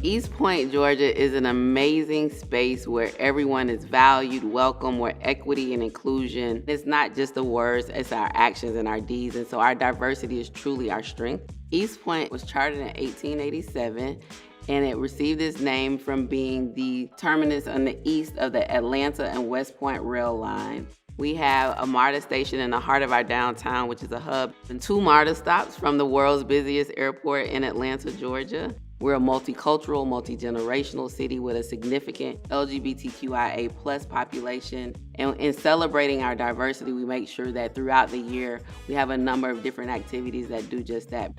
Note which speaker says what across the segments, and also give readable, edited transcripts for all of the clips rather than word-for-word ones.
Speaker 1: East Point, Georgia is an amazing space where everyone is valued, welcome, where equity and inclusion is not just the words, it's our actions and our deeds. And so our diversity is truly our strength. East Point was chartered in 1887, and it received its name from being the terminus on the east of the Atlanta and West Point rail line. We have a MARTA station in the heart of our downtown, which is a hub, and 2 MARTA stops from the world's busiest airport in Atlanta, Georgia. We're a multicultural, multi-generational city with a significant LGBTQIA plus population. And in celebrating our diversity, we make sure that throughout the year, we have a number of different activities that do just that.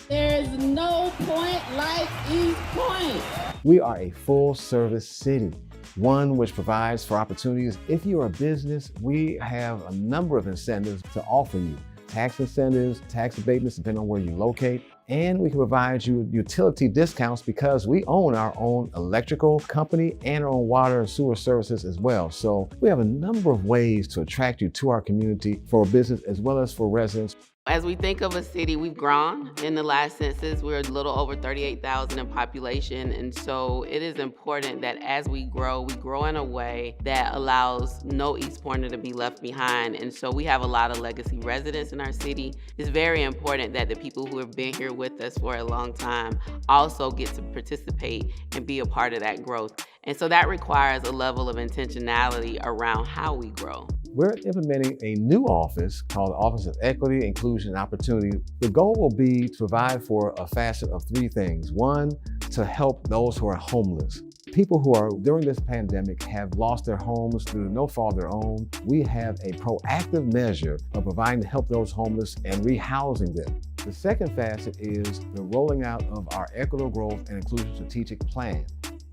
Speaker 2: There's no point like East Point.
Speaker 3: We are a full-service city, one which provides for opportunities. If you're a business, we have a number of incentives to offer you. Tax incentives, tax abatements, depending on where you locate. And we can provide you utility discounts because we own our own electrical company and our own water and sewer services as well. So we have a number of ways to attract you to our community for business as well as for residents.
Speaker 1: As we think of a city, we've grown. In the last census, we're a little over 38,000 in population. And so it is important that as we grow in a way that allows no East Pointer to be left behind. And so we have a lot of legacy residents in our city. It's very important that the people who have been here with us for a long time also get to participate and be a part of that growth. And so that requires a level of intentionality around how we grow.
Speaker 3: We're implementing a new office called the Office of Equity, Inclusion, and Opportunity. The goal will be to provide for a facet of 3 things. 1, to help those who are homeless. People who are, during this pandemic, have lost their homes through no fault of their own. We have a proactive measure of providing to help those homeless and rehousing them. The second facet is the rolling out of our Equitable Growth and Inclusion Strategic Plan.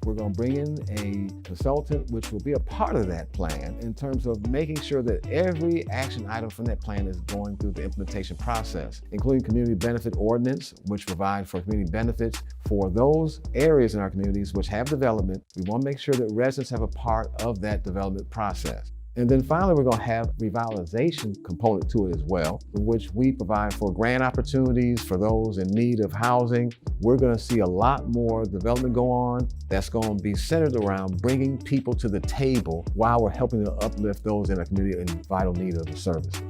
Speaker 3: We're going to bring in a consultant which will be a part of that plan in terms of making sure that every action item from that plan is going through the implementation process, including community benefit ordinance, which provides for community benefits for those areas in our communities which have development. We want to make sure that residents have a part of that development process. And then finally, we're going to have a revitalization component to it as well, in which we provide for grant opportunities for those in need of housing. We're going to see a lot more development go on that's going to be centered around bringing people to the table while we're helping to uplift those in our community in vital need of the services.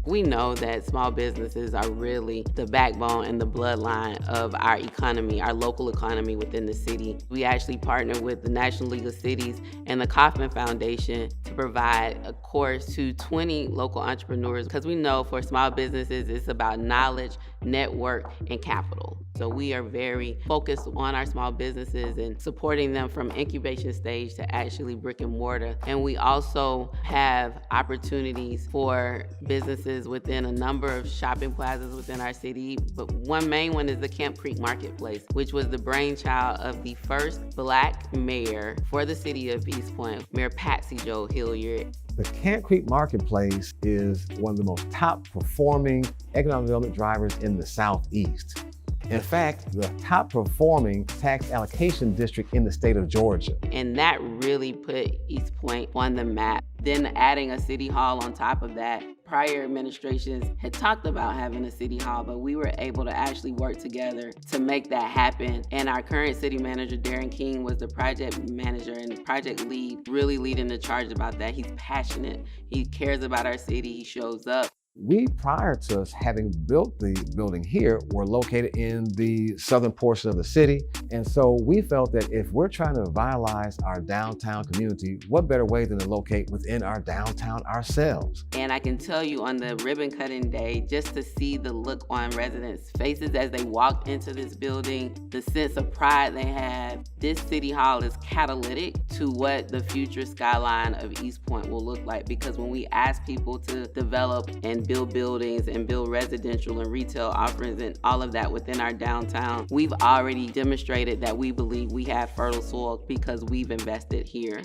Speaker 1: We know that small businesses are really the backbone and the bloodline of our economy, our local economy within the city. We actually partner with the National League of Cities and the Kauffman Foundation to provide a course to 20 local entrepreneurs because we know for small businesses, it's about knowledge, network, and capital. So we are very focused on our small businesses and supporting them from incubation stage to actually brick and mortar. And we also have opportunities for businesses within a number of shopping plazas within our city. But one main one is the Camp Creek Marketplace, which was the brainchild of the first Black mayor for the city of East Point, Mayor Patsy Jo Hilliard.
Speaker 3: The Camp Creek Marketplace is one of the most top performing economic development drivers in the Southeast. In fact, the top performing tax allocation district in the state of Georgia.
Speaker 1: And that really put East Point on the map. Then adding a city hall on top of that. Prior administrations had talked about having a city hall, but we were able to actually work together to make that happen. And our current city manager, Darren King, was the project manager and project lead, really leading the charge about that. He's passionate. He cares about our city. He shows up.
Speaker 3: We, prior to us having built the building here, were located in the southern portion of the city. And so we felt that if we're trying to revitalize our downtown community, what better way than to locate within our downtown ourselves?
Speaker 1: And I can tell you on the ribbon cutting day, just to see the look on residents' faces as they walked into this building, the sense of pride they have. This city hall is catalytic to what the future skyline of East Point will look like, because when we ask people to develop and build buildings and build residential and retail offerings and all of that within our downtown, we've already demonstrated that we believe we have fertile soil because we've invested here.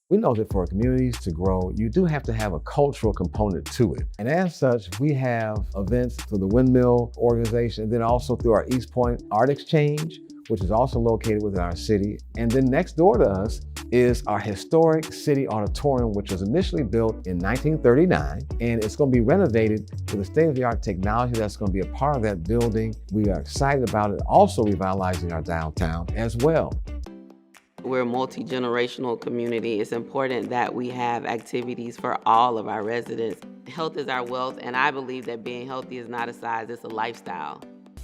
Speaker 3: We know that for communities to grow, you do have to have a cultural component to it. And as such, we have events through the Windmill organization, and then also through our East Point Art Exchange, which is also located within our city. And then next door to us is our historic city auditorium, which was initially built in 1939, and it's going to be renovated with a state-of-the-art technology that's going to be a part of that building. We are excited about it, also revitalizing our downtown as well.
Speaker 1: We're a multi-generational community. It's important that we have activities for all of our residents. Health is our wealth, and I believe that being healthy is not a size, it's a lifestyle.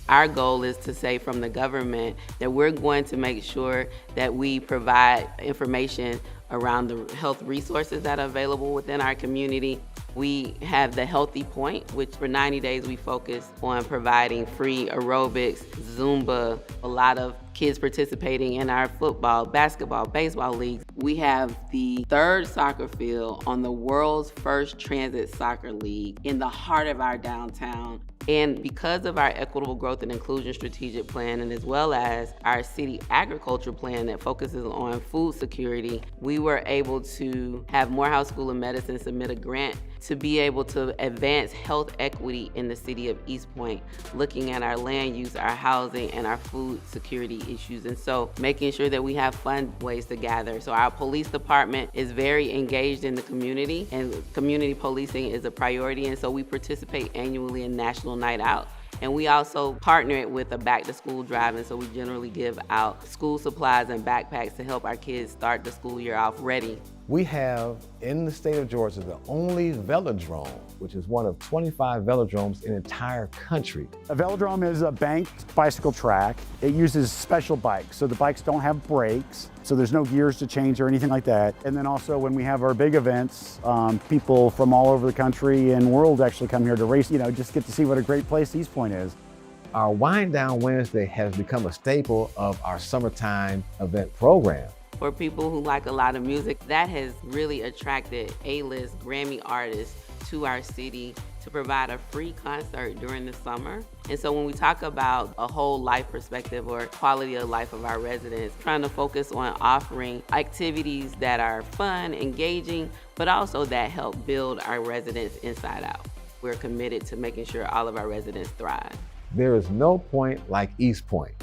Speaker 1: Our goal is to say from the government that we're going to make sure that we provide information around the health resources that are available within our community. We have the Healthy Point, which for 90 days we focus on providing free aerobics, Zumba, a lot of kids participating in our football, basketball, baseball leagues. We have the third soccer field on the world's first transit soccer league in the heart of our downtown. And because of our equitable growth and inclusion strategic plan, and as well as our city agriculture plan that focuses on food security, we were able to have Morehouse School of Medicine submit a grant to be able to advance health equity in the city of East Point, looking at our land use, our housing, and our food security issues. And so making sure that we have fun ways to gather. So our police department is very engaged in the community, and community policing is a priority. And so we participate annually in National Night Out. And we also partner it with a back-to-school drive, and so we generally give out school supplies and backpacks to help our kids start the school year off ready.
Speaker 3: We have in the state of Georgia the only velodrome, which is one of 25 velodromes in the entire country.
Speaker 4: A velodrome is a banked bicycle track. It uses special bikes, so the bikes don't have brakes, so there's no gears to change or anything like that. And then also when we have our big events, people from all over the country and world actually come here to race, just get to see what a great place East Point is.
Speaker 3: Our Wind Down Wednesday has become a staple of our summertime event program.
Speaker 1: For people who like a lot of music, that has really attracted A-list Grammy artists to our city to provide a free concert during the summer. And so when we talk about a whole life perspective or quality of life of our residents, trying to focus on offering activities that are fun, engaging, but also that help build our residents inside out. We're committed to making sure all of our residents thrive.
Speaker 3: There is no point like East Point.